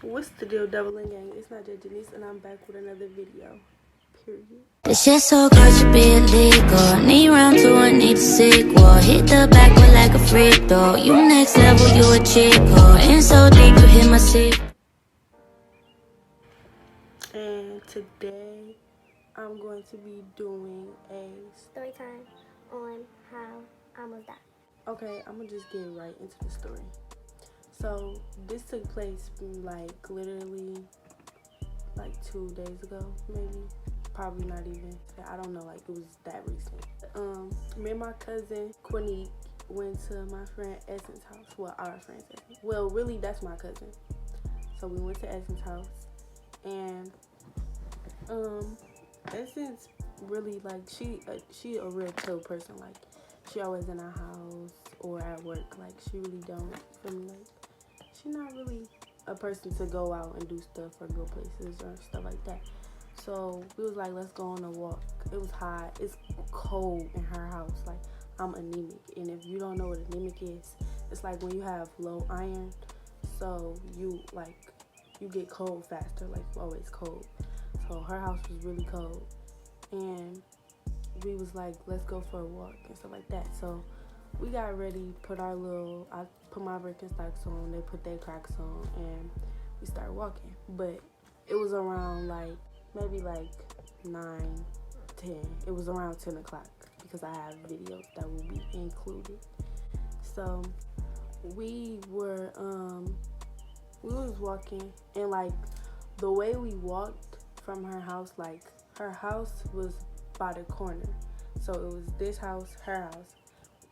What's the deal, Devil and Gang? It's Najae Janiece, and I'm back with another video. Period. This shit so good to be illegal. Need round two, I need a sequel. Hit the backwood like a freak though. You next level, you a chico. In so deep, you hit my seat. And today, I'm going to be doing a story time on how I almost died. Okay, I'm gonna just get right into the story. So this took place like literally like 2 days ago, maybe. Probably not even. I don't know, like it was that recent. Me and my cousin Quinique went to my friend Essence's house. Well, our friend's Essence. Well, really, that's my cousin. So we went to Essence's house, and Essence really like she a real chill person. Like she always in our house or at work. Like she really don't feel me. Like she not really a person to go out and do stuff or go places or stuff like that. So we was like, let's go on a walk. It was hot. It's cold in her house. Like I'm anemic, and if you don't know what anemic is, it's like when you have low iron, so you get cold faster. Like always cold. So her house was really cold, and we was like, let's go for a walk and stuff like that. So we got ready, I put my Birkenstocks on, they put their Crocs on, and we started walking. But it was around like maybe like 9, 10. It was around 10 o'clock because I have videos that will be included. So we was walking, and like the way we walked from her house, like her house was by the corner. So it was this house, her house,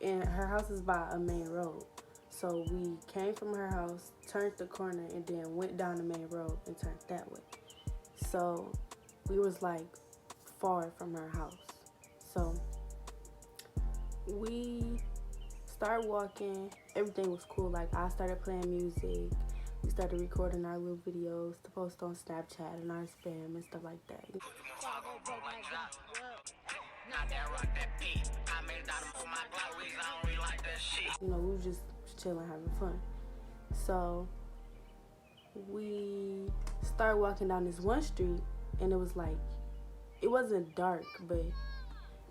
and her house is by a main road. So we came from her house, turned the corner, and then went down the main road and turned that way. So we was like far from her house. So we started walking. Everything was cool. Like I started playing music. We started recording our little videos to post on Snapchat and our spam and stuff like that. You know, we were just chilling, having fun. So we started walking down this one street, and it was like, it wasn't dark, but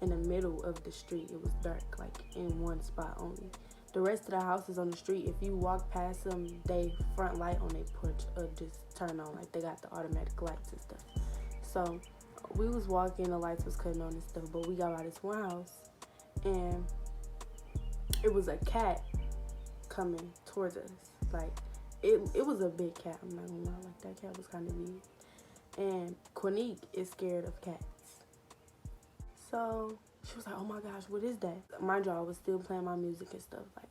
in the middle of the street, it was dark, like in one spot only. The rest of the houses on the street, if you walk past them, they front light on their porch just turn on, like they got the automatic lights and stuff. So we was walking, the lights was cutting on and stuff, but we got by this one house, and it was a cat coming towards us. Like it was a big cat. I'm not gonna lie, like that cat was kind of big. And Quinique is scared of cats. So she was like, oh my gosh, what is that? Mind you, I was still playing my music and stuff. Like,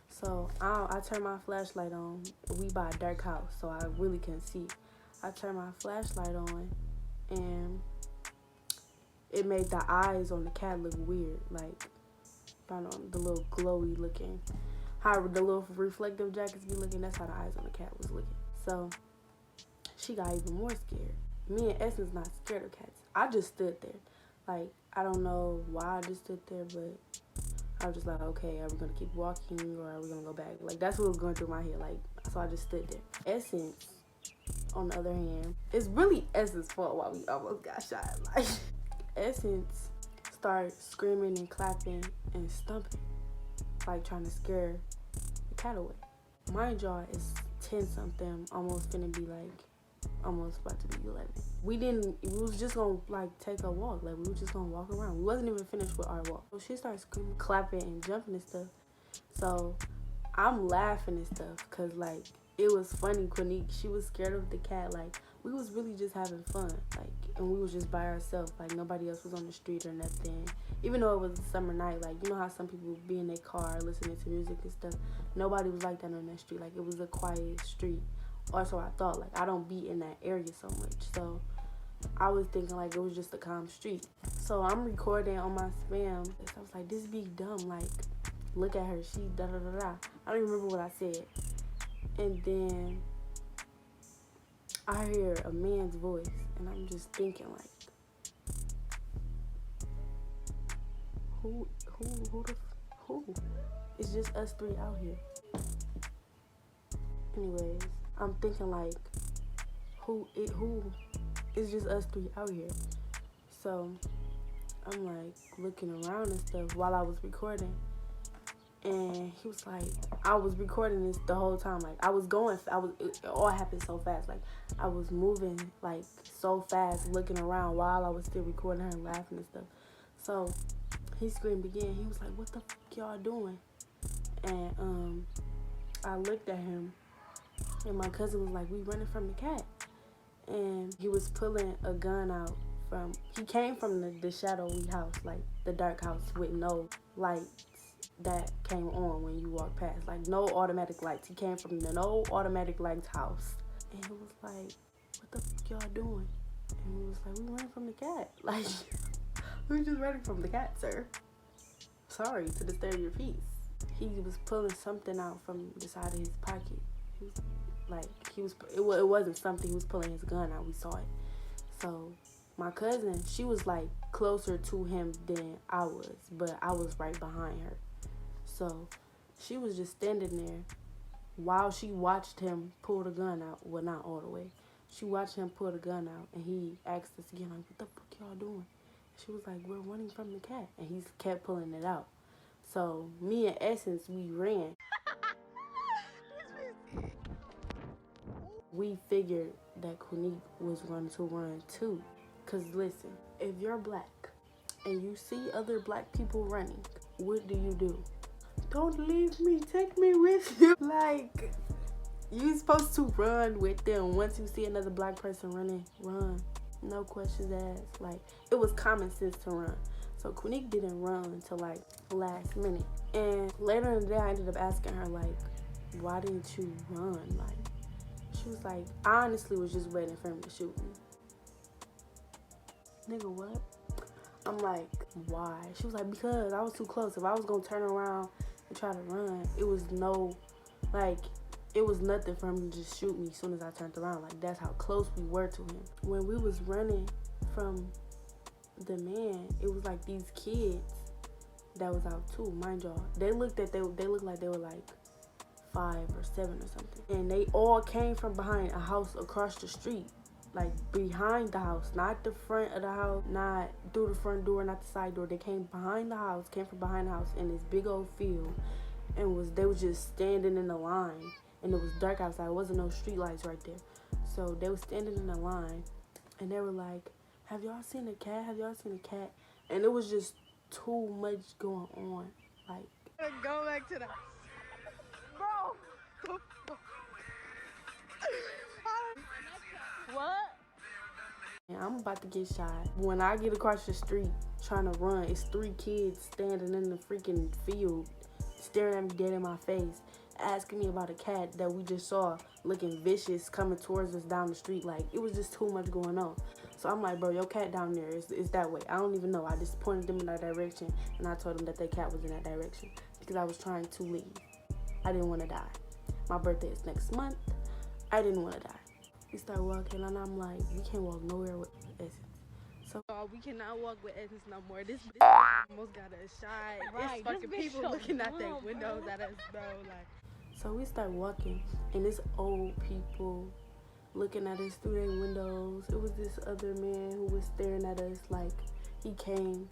so I turned my flashlight on. We by a dark house, so I really couldn't see. I turned my flashlight on, and it made the eyes on the cat look weird. Like, I don't know, the little glowy looking. How the little reflective jackets be looking, that's how the eyes on the cat was looking. So she got even more scared. Me and Essence not scared of cats. I just stood there. Like, I don't know why I just stood there, but I was just like, okay, are we gonna keep walking or are we gonna go back? Like, that's what was going through my head. Like, so I just stood there. Essence, on the other hand, it's really Essence's fault why we almost got shot. Like, Essence started screaming and clapping and stumping, like trying to scare the cat away. Mind y'all, it's 10 something, almost finna be like, almost about to be 11. We was just gonna like take a walk. Like we were just gonna walk around. We wasn't even finished with our walk. So she started screaming, clapping, and jumping and stuff. So I'm laughing and stuff, cause like it was funny. Quinique, she was scared of the cat. Like we was really just having fun. Like, and we was just by ourselves. Like nobody else was on the street or nothing. Even though it was a summer night, like you know how some people be in their car listening to music and stuff. Nobody was like that on that street. Like it was a quiet street. Or so I thought. Like I don't be in that area so much. So I was thinking like it was just a calm street. So I'm recording on my spam. I was like, this be dumb. Like, look at her. She da da da da. I don't remember what I said. And then I hear a man's voice, and I'm just thinking like, who? It's just us three out here. Anyways, I'm thinking like, who it's just us three out here. So I'm like looking around and stuff while I was recording. And he was like, I was recording this the whole time. Like it all happened so fast. Like I was moving like so fast, looking around while I was still recording her and laughing and stuff. So he screamed again. He was like, "What the fuck y'all doing?" And I looked at him, and my cousin was like, "We running from the cat." And he was pulling a gun out from. He came from the shadowy house, like the dark house with no lights that came on when you walk past, like no automatic lights. He came from the no automatic lights house, and he was like, "What the fuck y'all doing?" And we was like, "We running from the cat." Like, we just running from the cat, sir. Sorry to disturb your peace. He was pulling something out from the side of his pocket. He was like, it wasn't something. He was pulling his gun out. We saw it. So my cousin, she was like closer to him than I was, but I was right behind her. So she was just standing there while she watched him pull the gun out. Well, not all the way. She watched him pull the gun out, and he asked us again, like, "What the fuck y'all doing?" She was like, "We're running from the cat." And he kept pulling it out. So me and Essence, we ran. We figured that Quinique was going to run too. Because listen, if you're black and you see other black people running, what do? Don't leave me, take me with you. Like, you supposed to run with them. Once you see another black person running, run. No questions asked. Like, it was common sense to run. So Quinique didn't run until like last minute. And later in the day, I ended up asking her, like, "Why didn't you run?" Like, she was like, "I honestly was just waiting for him to shoot me." Nigga, what? I'm like, "Why?" She was like, "Because I was too close. If I was gonna turn around and try to run, it was nothing for him to just shoot me as soon as I turned around. Like, that's how close we were to him." When we was running from the man, it was like these kids that was out too, mind y'all. They looked like they were like 5 or 7 or something. And they all came from behind a house across the street. Like, behind the house, not the front of the house, not through the front door, not the side door. They came from behind the house in this big old field, and they was just standing in a line. And it was dark outside. There wasn't no street lights right there. So they was standing in a line, and they were like, "Have y'all seen a cat? Have y'all seen a cat?" And it was just too much going on. Like, go back to the bro. What? and I'm about to get shot. When I get across the street trying to run, it's 3 kids standing in the freaking field, staring at me dead in my face, asking me about a cat that we just saw looking vicious coming towards us down the street. Like, it was just too much going on. So I'm like, "Bro, your cat down there is that way." I don't even know. I just pointed them in that direction, and I told them that their cat was in that direction because I was trying to leave. I didn't want to die. My birthday is next month. I didn't want to die. We start walking, and I'm like, "We can't walk nowhere with Essence." So We cannot walk with Essence no more. This almost got us shot. Right, It's fucking this bitch people so looking at their dumb, windows bro. at us, bro. Like, So we start walking, and it's old people looking at us through their windows. It was this other man who was staring at us like he came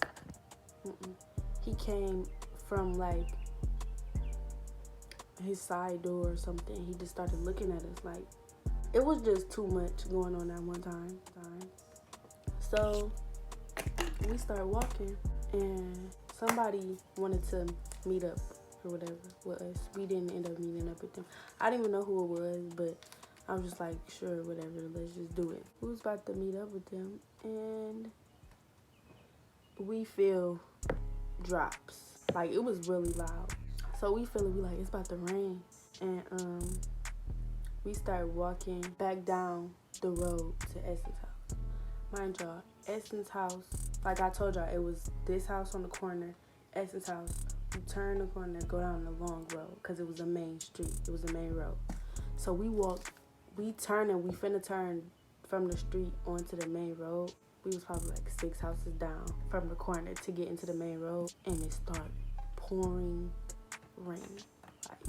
from like his side door or something. He just started looking at us like it was just too much going on that one time. So we start walking, and somebody wanted to meet up or whatever with us. We didn't end up meeting up with them. I didn't even know who it was, but I was just like, "Sure, whatever, let's just do it." We was about to meet up with them, and we feel drops. Like, it was really loud. So we feel it, we like, it's about to rain. And we start walking back down the road to Essence house. Mind y'all, Essence house, like I told y'all, it was this house on the corner, Essence house. You turn the corner, go down the long road, because it was a main street. It was a main road. So we finna turn from the street onto the main road. We was probably like 6 houses down from the corner to get into the main road, and it started pouring rain. Like,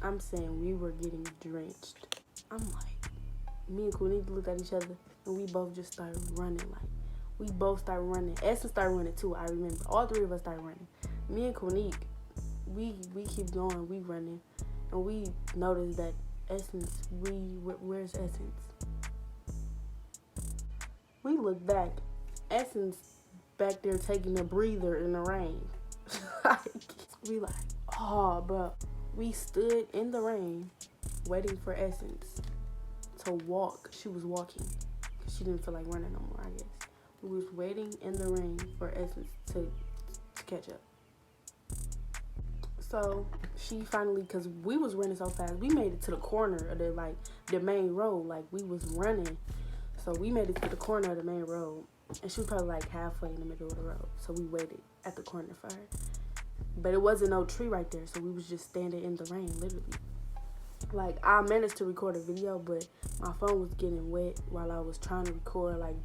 I'm saying we were getting drenched. I'm like, me and Kunique looked at each other, and we both just started running. Like, we both started running. Essence started running too, I remember. All three of us started running. Me and Kunique, we keep going, we running. And we noticed that Essence, where's Essence? We look back. Essence back there taking a breather in the rain. We like, oh, bro. We stood in the rain waiting for Essence to walk. She was walking because she didn't feel like running no more, I guess. We was waiting in the rain for Essence to catch up. So she finally, because we was running so fast, we made it to the corner of the main road. Like, we was running. So we made it to the corner of the main road. And she was probably like halfway in the middle of the road. So we waited at the corner for her. But it wasn't no tree right there. So we was just standing in the rain, literally. Like, I managed to record a video, but my phone was getting wet while I was trying to record. Like,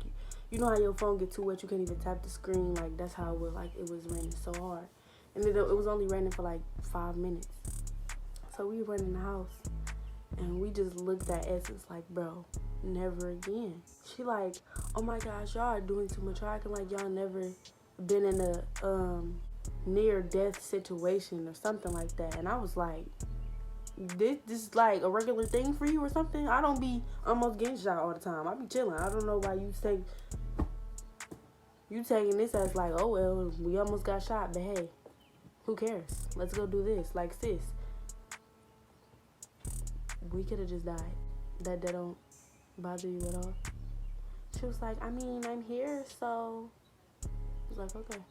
you know how your phone get too wet, you can't even tap the screen. Like, that's how it was raining so hard. And it was only raining for like 5 minutes. So we went in the house, and we just looked at Essence like, bro, never again. She like, oh my gosh, y'all are doing too much. Y'all acting like y'all never been in a near-death situation or something like that. And I was like, this is like a regular thing for you or something? I don't be almost getting shot all the time. I be chilling. I don't know why you taking this as like, oh well, we almost got shot, but hey, who cares? Let's go do this. Like, sis, we could have just died. That don't bother you at all? She was like, I mean, I'm here, so I was like, okay.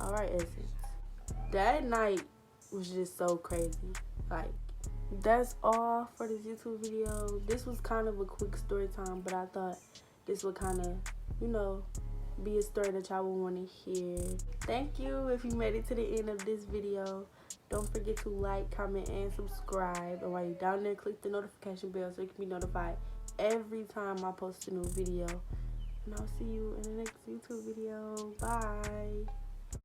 All right, Essence. That night was just so crazy. Like, that's all for this YouTube video. This was kind of a quick story time, but I thought this would kind of, be a story that y'all would want to hear. Thank you if you made it to the end of this video. Don't forget to like, comment, and subscribe. And while you're down there, click the notification bell so you can be notified every time I post a new video. And I'll see you in the next YouTube video. Bye.